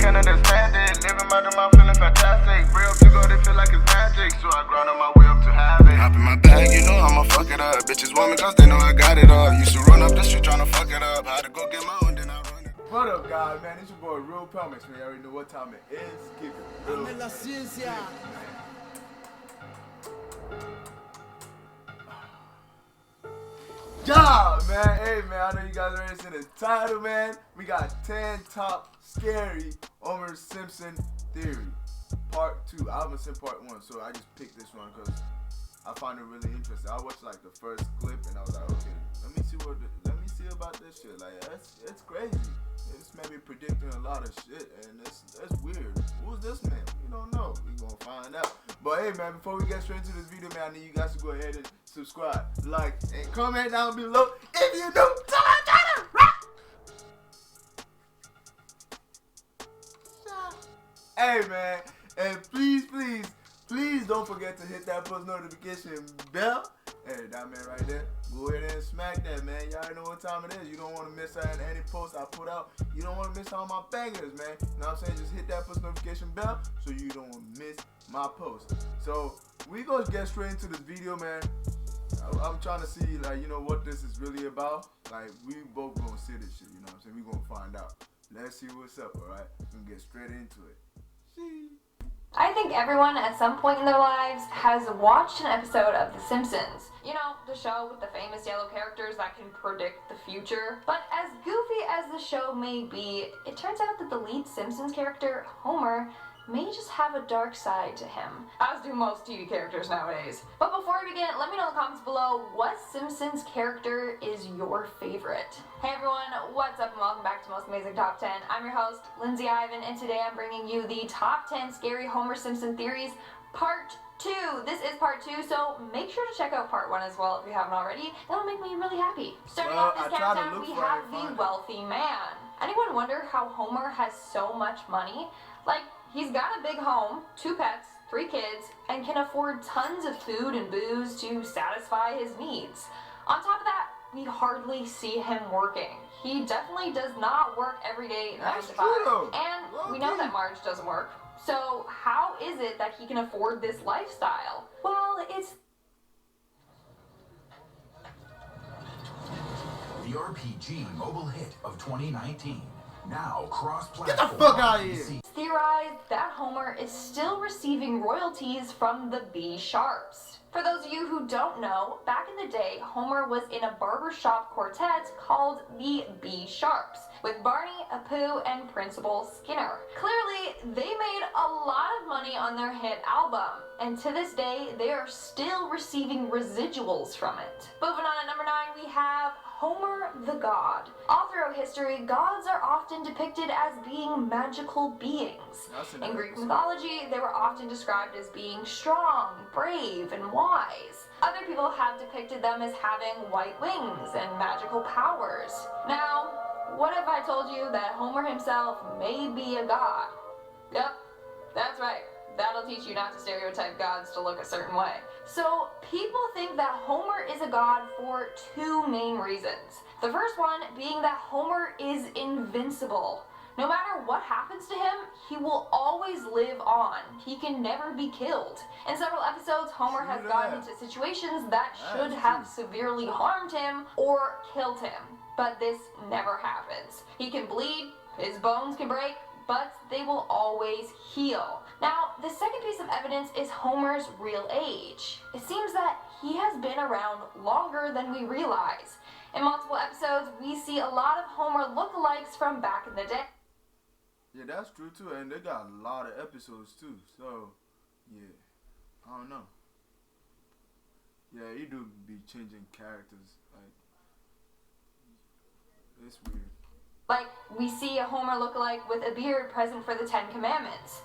can't understand it. Living my dream, I'm feeling fantastic. Real to go, they feel like it's magic. So I grind on my way up to have it. Hop in my bag, you know I'ma fuck it up. Bitches want me cause they know I got it all. Used to run up the street tryna fuck it up. Had to go get my own, then I run it. What up, guys, man? It's your boy RealPelmx, man. You already know what time it is. Keep it real. La ciencia. Yeah, man. Hey, man. I know you guys already seen the title, man. We got 10 top scary Homer Simpson theory. Part 2. I haven't seen part 1, so I just picked this one because I find it really interesting. I watched like the first clip and I was like, okay, let me see about this shit. Like, it's crazy. It's maybe predicting a lot of shit, and it's weird. Who's this man? We don't know. We gonna find out. But hey, man, before we get straight into this video, man, I need you guys to go ahead and subscribe, like, and comment down below if you know. Hey, man, and please don't forget to hit that post notification bell. Hey, that man right there, go ahead and smack that, man. Y'all already know what time it is. You don't want to miss out on any post I put out. You don't want to miss out on my bangers, man. You know what I'm saying? Just hit that post notification bell so you don't miss my post. So we gonna get straight into this video, man. I'm trying to see, like, you know, what this is really about. Like, we both gonna see this shit, you know what I'm saying? We gonna find out. Let's see what's up, alright? We can get straight into it. See? I think everyone at some point in their lives has watched an episode of The Simpsons. You know, the show with the famous yellow characters that can predict the future. But as goofy as the show may be, it turns out that the lead Simpsons character, Homer, may just have a dark side to him, as do most TV characters nowadays. But before we begin, let me know in the comments below what Simpsons character is your favorite. Hey everyone, what's up and welcome back to Most Amazing Top 10. I'm your host, Lindsay Ivan, and today I'm bringing you the Top 10 Scary Homer Simpson Theories, Part 2. This is Part 2, so make sure to check out Part 1 as well if you haven't already. That'll make me really happy. Starting off this countdown, we have the wealthy man. Anyone wonder how Homer has so much money? Like, he's got a big home, 2 pets, 3 kids, and can afford tons of food and booze to satisfy his needs. On top of that, we hardly see him working. He definitely does not work every day 9 to 5. And we know that Marge doesn't work. So how is it that he can afford this lifestyle? Well, it's the RPG mobile hit of 2019. Now cross-platform. Get the fuck out of here! It's theorized that Homer is still receiving royalties from the B Sharps. For those of you who don't know, back in the day, Homer was in a barbershop quartet called the B Sharps, with Barney, Apu, and Principal Skinner. Clearly, they made a lot of money on their hit album, and to this day, they are still receiving residuals from it. Moving on at number 9, we have Homer the God. All throughout history, gods are often depicted as being magical beings. In Greek mythology, they were often described as being strong, brave, and wise. Other people have depicted them as having white wings and magical powers. Now, what if I told you that Homer himself may be a god? Yep, that's right. That'll teach you not to stereotype gods to look a certain way. So, people think that Homer is a god for 2 main reasons. The first one being that Homer is invincible. No matter what happens to him, he will always live on. He can never be killed. In several episodes, Homer has gotten into situations that should have severely harmed him or killed him. But this never happens. He can bleed, his bones can break, but they will always heal. Now, the second piece of evidence is Homer's real age. It seems that he has been around longer than we realize. In multiple episodes, we see a lot of Homer lookalikes from back in the day. Yeah, that's true too, and they got a lot of episodes too, so, yeah, I don't know. Yeah, he do be changing characters, like, it's weird. Like, we see a Homer lookalike with a beard present for the 10 Commandments.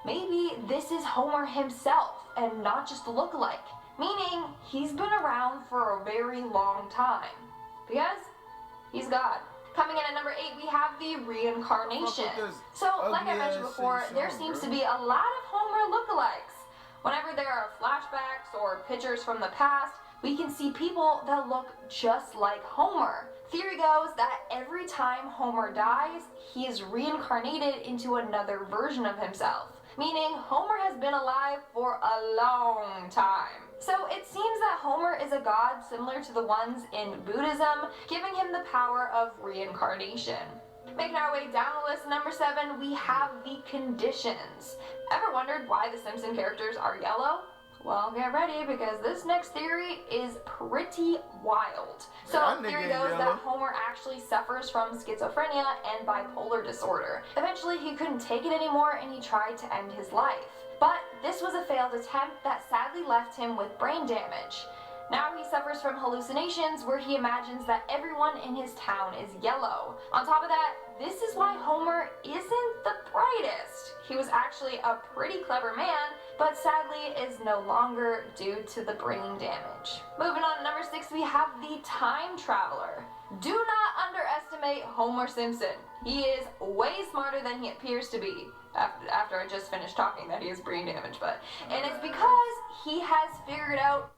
Maybe this is Homer himself, and not just a lookalike, meaning he's been around for a very long time, because he's God. Coming in at number 8, we have the reincarnation. So, like I mentioned before, there seems to be a lot of Homer lookalikes. Whenever there are flashbacks or pictures from the past, we can see people that look just like Homer. Theory goes that every time Homer dies, he is reincarnated into another version of himself, meaning Homer has been alive for a long time. So it seems that Homer is a god similar to the ones in Buddhism, giving him the power of reincarnation. Making our way down the list, number 7, we have the conditions. Ever wondered why the Simpson characters are yellow? Well, get ready, because this next theory is pretty wild. So, theory goes that Homer actually suffers from schizophrenia and bipolar disorder. Eventually, he couldn't take it anymore and he tried to end his life. But this was a failed attempt that sadly left him with brain damage. Now he suffers from hallucinations where he imagines that everyone in his town is yellow. On top of that, this is why Homer isn't the brightest. He was actually a pretty clever man, but sadly is no longer due to the brain damage. Moving on to number 6, we have the time traveler. Do not underestimate Homer Simpson. He is way smarter than he appears to be. After I just finished talking that he has brain damage, and it's because he has figured out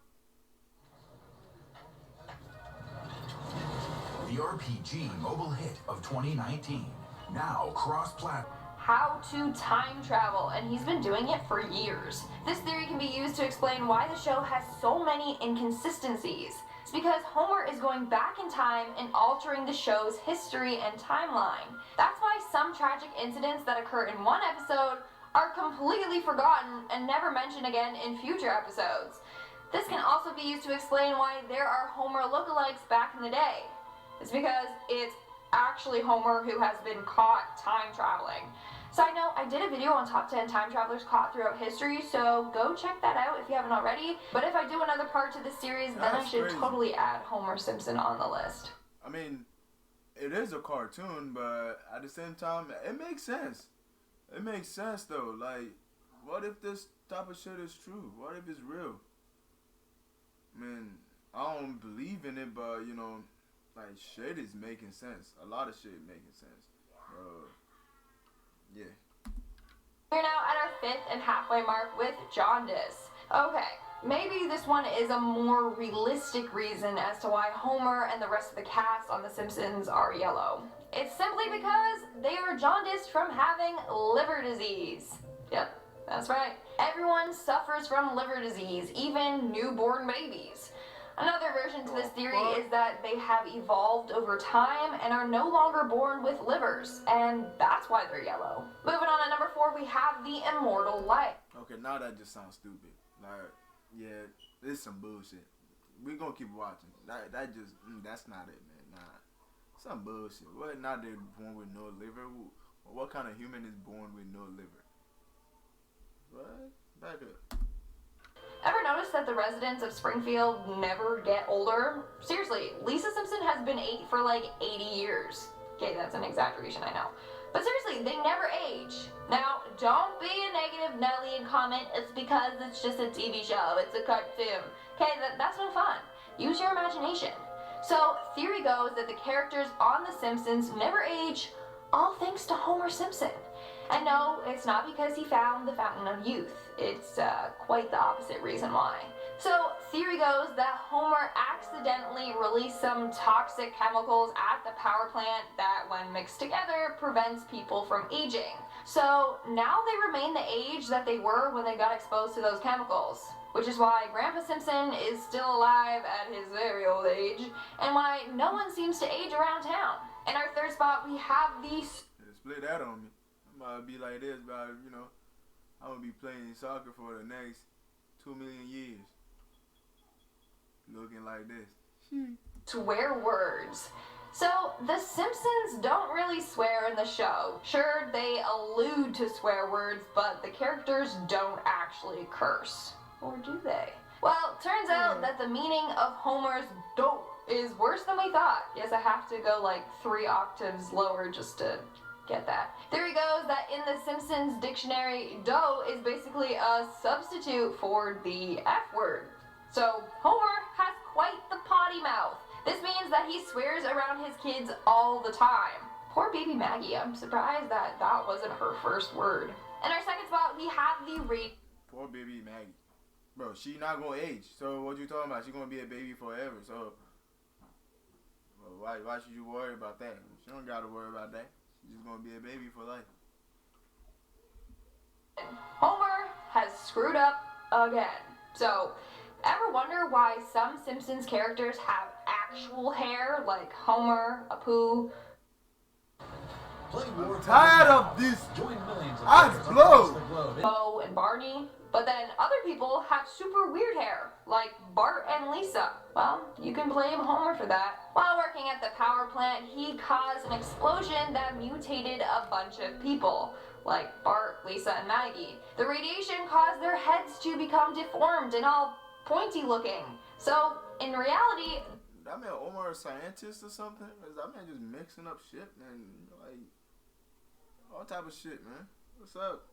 the RPG mobile hit of 2019, now cross-platform. how to time travel, and he's been doing it for years. This theory can be used to explain why the show has so many inconsistencies. It's because Homer is going back in time and altering the show's history and timeline. That's why some tragic incidents that occur in one episode are completely forgotten and never mentioned again in future episodes. This can also be used to explain why there are Homer lookalikes back in the day. It's because it's actually Homer who has been caught time traveling. Side note, I did a video on top 10 time travelers caught throughout history, so go check that out if you haven't already. But if I do another part to this series, then I should totally add Homer Simpson on the list. I mean, it is a cartoon, but at the same time, it makes sense. It makes sense though. Like, what if this type of shit is true? What if it's real? I mean, I don't believe in it, but you know, like, shit is making sense. A lot of shit making sense. Yeah. We're now at our 5th and halfway mark with jaundice. Okay, maybe this one is a more realistic reason as to why Homer and the rest of the cast on The Simpsons are yellow. It's simply because they are jaundiced from having liver disease. Yep, that's right. Everyone suffers from liver disease, even newborn babies. Another version to this theory is that they have evolved over time and are no longer born with livers, and that's why they're yellow. Moving on to number 4, we have the immortal life. Okay, now that just sounds stupid. Like, yeah, this is some bullshit. We gonna keep watching. That's not it, man. Nah, some bullshit. What? Not they're born with no liver? What kind of human is born with no liver? What? Back up. Ever notice that the residents of Springfield never get older? Seriously, Lisa Simpson has been 8 for like 80 years. Okay, that's an exaggeration, I know. But seriously, they never age. Now, don't be a negative Nelly and comment it's because it's just a TV show, it's a cartoon. Okay, that's no fun. Use your imagination. So, theory goes that the characters on The Simpsons never age, all thanks to Homer Simpson. And no, it's not because he found the fountain of youth. It's quite the opposite reason why. So, theory goes that Homer accidentally released some toxic chemicals at the power plant that, when mixed together, prevents people from aging. So, now they remain the age that they were when they got exposed to those chemicals. Which is why Grandpa Simpson is still alive at his very old age, and why no one seems to age around town. In our 3rd spot, we have the... Split that on me. I'm gonna be like this, but you know, I'm gonna be playing soccer for the next 2 million years. Looking like this. Swear words. So, the Simpsons don't really swear in the show. Sure, they allude to swear words, but the characters don't actually curse. Or do they? Well, turns out that the meaning of Homer's dope is worse than we thought. Yes, I have to go like 3 octaves lower just to get that. Theory goes that in the Simpsons dictionary, dough is basically a substitute for the F word. So Homer has quite the potty mouth. This means that he swears around his kids all the time. Poor baby Maggie, I'm surprised that wasn't her first word. In our 2nd spot, we have the Poor baby Maggie. Bro, she not gonna age. So what you talking about? She gonna be a baby forever. So Why should you worry about that? She don't gotta worry about that. She's just gonna be a baby for life. Homer has screwed up again. So, ever wonder why some Simpsons characters have actual hair, like Homer, Apu? I'm tired of this. Join millions of I fans blow. across the globe. Bo and Barney. But then other people have super weird hair, like Bart and Lisa. Well, you can blame Homer for that. While working at the power plant, he caused an explosion that mutated a bunch of people, like Bart, Lisa, and Maggie. The radiation caused their heads to become deformed and all pointy looking. So, in reality, That man Omar a scientist or something? Or is that man just mixing up shit and like all type of shit, man? What's up?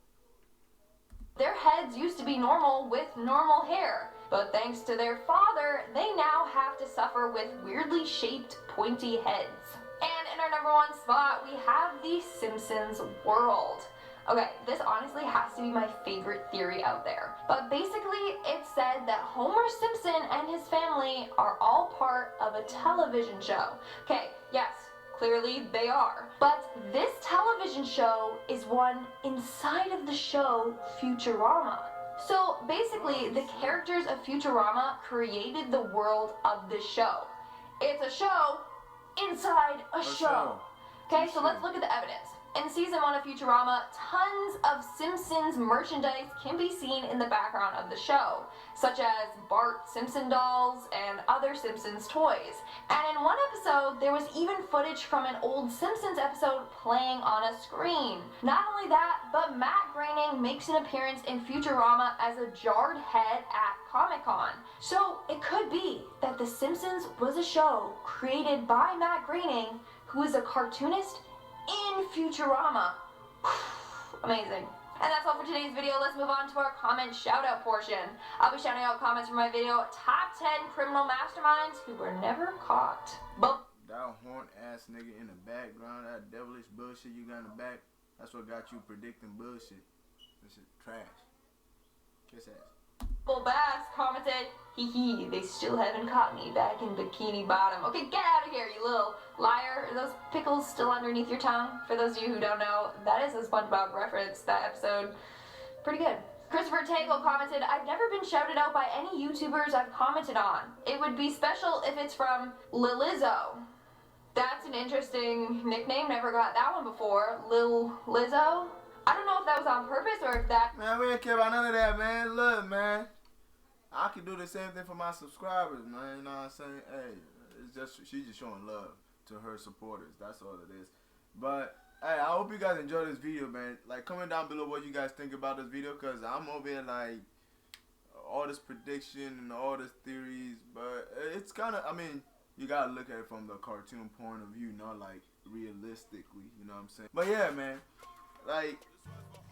their heads used to be normal with normal hair, but thanks to their father, they now have to suffer with weirdly shaped, pointy heads. And in our number one spot, we have the Simpsons world. Okay, this honestly has to be my favorite theory out there. But basically, it's said that Homer Simpson and his family are all part of a television show. Okay, yes, clearly they are. But this television show is one inside of the show Futurama. So basically, the characters of Futurama created the world of the show. It's a show inside a show. Okay, so let's look at the evidence. In season 1 of Futurama, tons of Simpsons merchandise can be seen in the background of the show, such as Bart Simpson dolls and other Simpsons toys. And in one episode, there was even footage from an old Simpsons episode playing on a screen. Not only that, but Matt Groening makes an appearance in Futurama as a jarred head at Comic-Con. So it could be that The Simpsons was a show created by Matt Groening, who is a cartoonist in Futurama. Amazing. And that's all for today's video. Let's move on to our comment shout out portion. I'll be shouting out comments from my video, Top 10 Criminal Masterminds Who Were Never Caught. But that horn ass nigga in the background, that devilish bullshit you got in the back, that's what got you predicting bullshit. This shit trash. Kiss ass. Bull Bass commented, hee hee, they still haven't caught me back in Bikini Bottom. Okay, get out of here, you little liar. Are those pickles still underneath your tongue? For those of you who don't know, that is a SpongeBob reference, that episode. Pretty good. Christopher Tagle commented, I've never been shouted out by any YouTubers I've commented on. It would be special if it's from Lil-Lizzo. That's an interesting nickname, never got that one before. Lil Lizzo? I don't know if that was on purpose or if that... Man, we ain't care about none of that, man. Look, man. I can do the same thing for my subscribers, man. You know what I'm saying? Hey, it's just she's just showing love to her supporters. That's all it is. But hey, I hope you guys enjoy this video, man. Like, comment down below what you guys think about this video, cause I'm over here like all this prediction and all this theories, but it's kind of, I mean, you gotta look at it from the cartoon point of view, not like realistically. You know what I'm saying? But yeah, man. Like,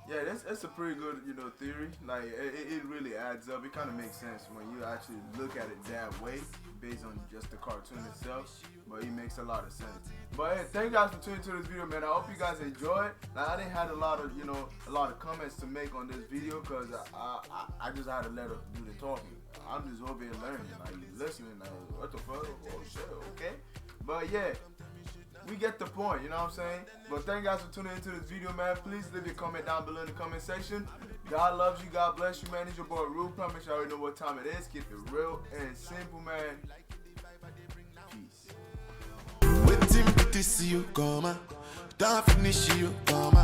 yeah, it's a pretty good, you know, theory. Like, it really adds up. It kind of makes sense when you actually look at it that way, based on just the cartoon itself. But it makes a lot of sense. But hey, thank you guys for tuning to this video, man. I hope you guys enjoyed. Like, I didn't have a lot of, you know, a lot of comments to make on this video, cause I just had to let her do the talking. I'm just over here learning, like listening. Like, what the fuck? Oh shit, okay. But yeah. We get the point, you know what I'm saying? But thank you guys for tuning into this video, man. Please leave your comment down below in the comment section. God loves you. God bless you, man. It's your boy, RealPelmx. You already know what time it is. Keep it real and simple, man. Peace. With him, this you come, don't finish you come.